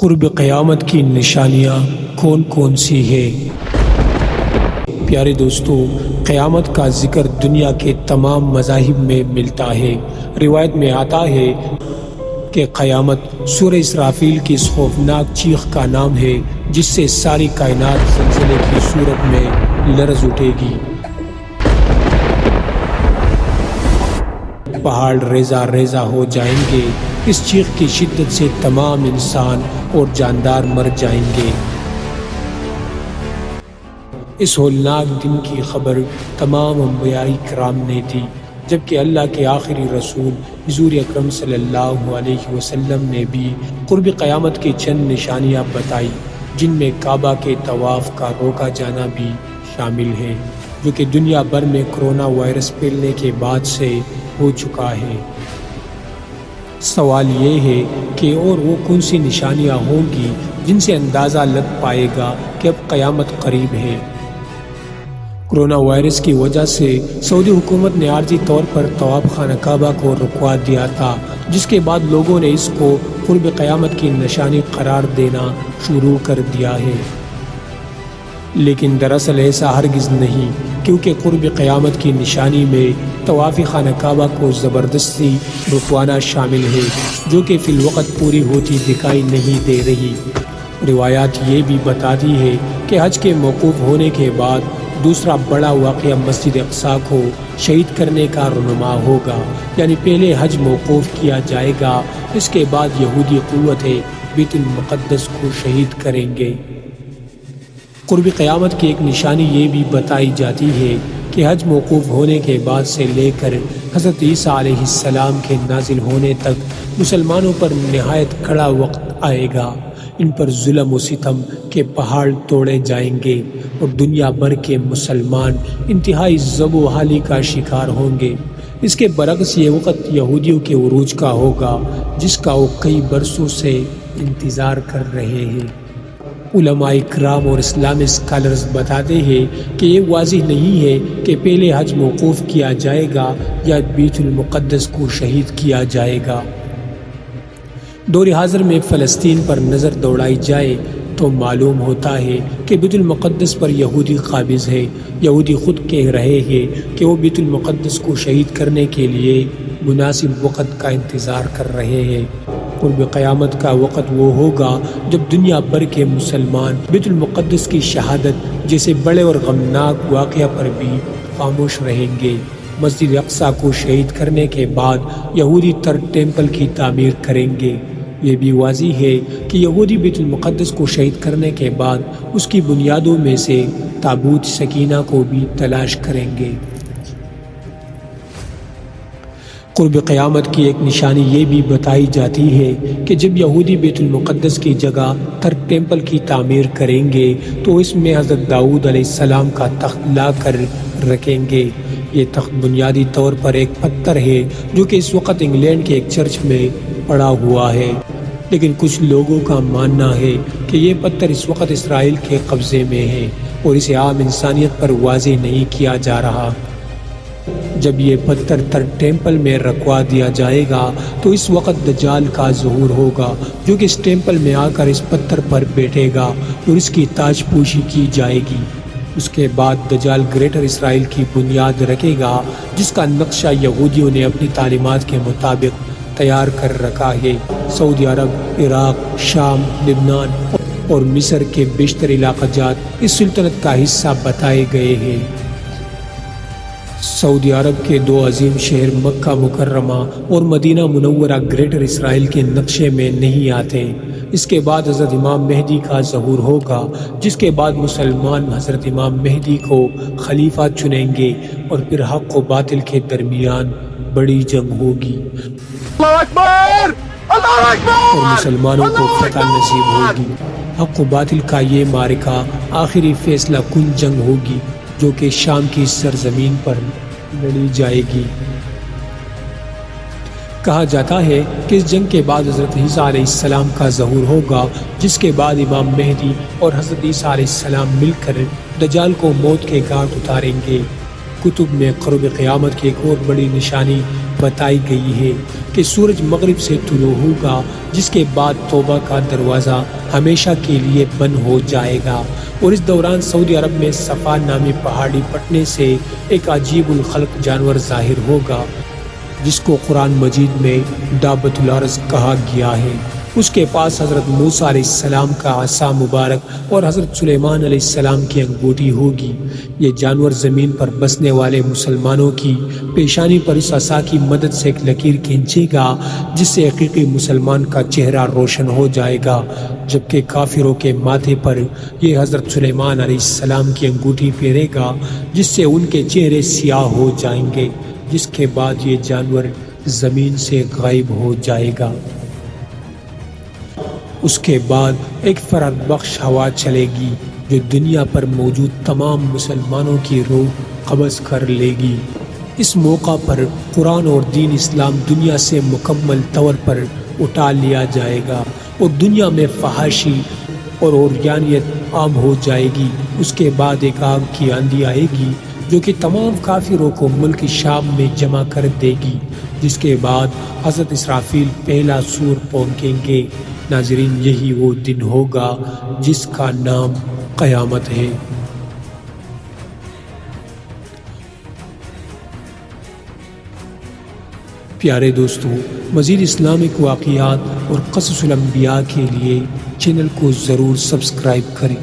قرب قیامت کی نشانیاں کون کون سی ہیں؟ پیارے دوستو، قیامت کا ذکر دنیا کے تمام مذاہب میں ملتا ہے۔ روایت میں آتا ہے کہ قیامت سورہ اسرافیل کی اس خوفناک چیخ کا نام ہے جس سے ساری کائنات زلزلے کی صورت میں لرز اٹھے گی۔ پہاڑ ریزہ ریزہ ہو جائیں گے۔ اس چیخ کی شدت سے تمام انسان اور جاندار مر جائیں گے۔ اس ہولناک دن کی خبر تمام انبیاء کرام نے دی، جبکہ اللہ کے آخری رسول حضور اکرم صلی اللہ علیہ وسلم نے بھی قرب قیامت کی چند نشانیاں بتائی، جن میں کعبہ کے طواف کا روکا جانا بھی شامل ہے، جو کہ دنیا بھر میں کرونا وائرس پھیلنے کے بعد سے ہو چکا ہے۔ سوال یہ ہے کہ اور وہ کون سی نشانیاں ہوں گی جن سے اندازہ لگ پائے گا کہ اب قیامت قریب ہے۔ کرونا وائرس کی وجہ سے سعودی حکومت نے عارضی طور پر طواف خانہ کعبہ کو رکوا دیا تھا، جس کے بعد لوگوں نے اس کو قرب قیامت کی نشانی قرار دینا شروع کر دیا ہے۔ لیکن دراصل ایسا ہرگز نہیں، کیونکہ قرب قیامت کی نشانی میں طواف خانہ کعبہ کو زبردستی رکوانا شامل ہے، جو کہ فی الوقت پوری ہوتی دکھائی نہیں دے رہی۔ روایات یہ بھی بتاتی ہے کہ حج کے موقوف ہونے کے بعد دوسرا بڑا واقعہ مسجد اقصیٰ کو شہید کرنے کا رونما ہوگا، یعنی پہلے حج موقوف کیا جائے گا، اس کے بعد یہودی قوتیں بیت المقدس کو شہید کریں گے۔ قرب قیامت کی ایک نشانی یہ بھی بتائی جاتی ہے کہ حج موقوف ہونے کے بعد سے لے کر حضرت عیسیٰ علیہ السلام کے نازل ہونے تک مسلمانوں پر نہایت کڑا وقت آئے گا۔ ان پر ظلم و ستم کے پہاڑ توڑے جائیں گے اور دنیا بھر کے مسلمان انتہائی ذب و حالی کا شکار ہوں گے۔ اس کے برعکس یہ وقت یہودیوں کے عروج کا ہوگا، جس کا وہ کئی برسوں سے انتظار کر رہے ہیں۔ علماء کرام اور اسلامی اسکالرز بتاتے ہیں کہ یہ واضح نہیں ہے کہ پہلے حج موقوف کیا جائے گا یا بیت المقدس کو شہید کیا جائے گا۔ دور حاضر میں فلسطین پر نظر دوڑائی جائے تو معلوم ہوتا ہے کہ بیت المقدس پر یہودی قابض ہے۔ یہودی خود کہہ رہے ہیں کہ وہ بیت المقدس کو شہید کرنے کے لیے مناسب وقت کا انتظار کر رہے ہیں۔ قرب قیامت کا وقت وہ ہوگا جب دنیا بھر کے مسلمان بیت المقدس کی شہادت جیسے بڑے اور غمناک واقعہ پر بھی خاموش رہیں گے۔ مسجد اقصیٰ کو شہید کرنے کے بعد یہودی تھرڈ ٹیمپل کی تعمیر کریں گے۔ یہ بھی واضح ہے کہ یہودی بیت المقدس کو شہید کرنے کے بعد اس کی بنیادوں میں سے تابوت سکینہ کو بھی تلاش کریں گے۔ قرب قیامت کی ایک نشانی یہ بھی بتائی جاتی ہے کہ جب یہودی بیت المقدس کی جگہ تھرڈ ٹیمپل کی تعمیر کریں گے تو اس میں حضرت داؤد علیہ السلام کا تخت لا کر رکھیں گے۔ یہ تخت بنیادی طور پر ایک پتھر ہے جو کہ اس وقت انگلینڈ کے ایک چرچ میں پڑا ہوا ہے، لیکن کچھ لوگوں کا ماننا ہے کہ یہ پتھر اس وقت اسرائیل کے قبضے میں ہے اور اسے عام انسانیت پر واضح نہیں کیا جا رہا۔ جب یہ پتھر تھرڈ ٹیمپل میں رکھوا دیا جائے گا تو اس وقت دجال کا ظہور ہوگا، جو کہ اس ٹیمپل میں آ کر اس پتھر پر بیٹھے گا اور اس کی تاج پوشی کی جائے گی۔ اس کے بعد دجال گریٹر اسرائیل کی بنیاد رکھے گا، جس کا نقشہ یہودیوں نے اپنی تعلیمات کے مطابق تیار کر رکھا ہے۔ سعودی عرب، عراق، شام، لبنان اور مصر کے بیشتر علاقہ جات اس سلطنت کا حصہ بتائے گئے ہیں۔ سعودی عرب کے دو عظیم شہر مکہ مکرمہ اور مدینہ منورہ گریٹر اسرائیل کے نقشے میں نہیں آتے۔ اس کے بعد حضرت امام مہدی کا ظہور ہوگا، جس کے بعد مسلمان حضرت امام مہدی کو خلیفہ چنیں گے اور پھر حق و باطل کے درمیان بڑی جنگ ہوگی اور مسلمانوں کو فتح نصیب ہوگی۔ حق و باطل کا یہ معرکہ آخری فیصلہ کن جنگ ہوگی جو کہ شام کی سرزمین پر لڑی جائے گی۔ کہا جاتا ہے کہ اس جنگ کے بعد حضرت عیسیٰ علیہ السلام کا ظہور ہوگا، جس کے بعد امام مہدی اور حضرت عیسیٰ علیہ السلام مل کر دجال کو موت کے گھاٹ اتاریں گے۔ کتب میں قرب قیامت کی ایک اور بڑی نشانی بتائی گئی ہے کہ سورج مغرب سے طلوع ہوگا، جس کے بعد توبہ کا دروازہ ہمیشہ کے لیے بند ہو جائے گا، اور اس دوران سعودی عرب میں صفا نامی پہاڑی پٹنے سے ایک عجیب الخلق جانور ظاہر ہوگا جس کو قرآن مجید میں دابۃ الارض کہا گیا ہے۔ اس کے پاس حضرت موسیٰ علیہ السلام کا عصا مبارک اور حضرت سلیمان علیہ السلام کی انگوٹھی ہوگی۔ یہ جانور زمین پر بسنے والے مسلمانوں کی پیشانی پر اس عصا کی مدد سے ایک لکیر کھینچے گا، جس سے حقیقی مسلمان کا چہرہ روشن ہو جائے گا، جبکہ کافروں کے ماتھے پر یہ حضرت سلیمان علیہ السلام کی انگوٹھی پھیرے گا، جس سے ان کے چہرے سیاہ ہو جائیں گے، جس کے بعد یہ جانور زمین سے غائب ہو جائے گا۔ اس کے بعد ایک فرحت بخش ہوا چلے گی جو دنیا پر موجود تمام مسلمانوں کی روح قبض کر لے گی۔ اس موقع پر قرآن اور دین اسلام دنیا سے مکمل طور پر اٹھا لیا جائے گا اور دنیا میں فحاشی اور عریانیت عام ہو جائے گی۔ اس کے بعد ایک آگ کی آندھی آئے گی جو کہ تمام کافروں کو ملک شام میں جمع کر دے گی، جس کے بعد حضرت اسرافیل پہلا سور پھونکیں گے۔ ناظرین، یہی وہ دن ہوگا جس کا نام قیامت ہے۔ پیارے دوستو، مزید اسلامک واقعات اور قصص الانبیاء کے لیے چینل کو ضرور سبسکرائب کریں۔